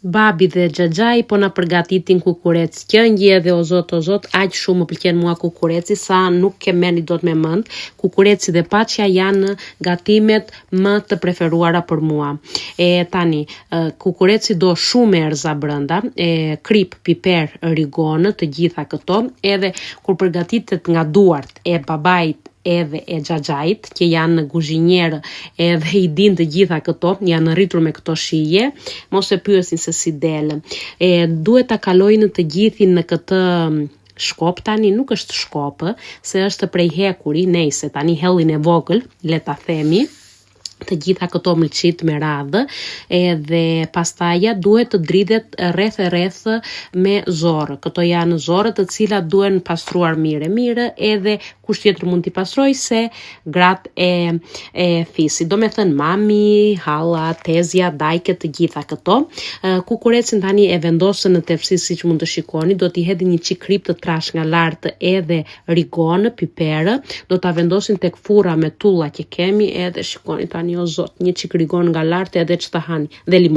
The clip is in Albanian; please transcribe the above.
Babi dhe xhaxhai po na përgatitin kukurec qëngje dhe o zot, aq shumë më pëlqen mua kukureci sa nuk ke meni dot me mend. Kukureci dhe paçja janë gatimet më të preferuara për mua. Tani, kukureci do shumë erza brenda, krip, piper, rigonë, të gjitha këto, edhe kur përgatitet nga duart e babait edhe e xhaxhait, që janë kuzhinierë edhe i din të gjitha këto, janë rritur me këto shije, mos e pyesin se si del. Duhet ta kalojnë të gjithin në këtë shkop, tani nuk është shkop, se është prej hekuri, nejse tani hellin e vogël, le ta themi, të gjitha këto mëlçit me radhë, edhe pastaja duhet të dridhet rreth me zorë. Këto janë zorë të cilat duhen pastruar mire, edhe kush tjetër mund t'i pastroj se gratë e fisit. Do me thënë mami, halla, tezja, dajke, të gjitha këto. Kukurecin tani e vendosën në tepsi siç mund të shikoni, do t'i hedhin një çik krip të trash nga lart edhe rigonë, piperë, do ta vendosin tek furra me tulla që kemi edhe shikoni tani o zot, një çik rigon nga lart edhe ç'ta hani dhe limon.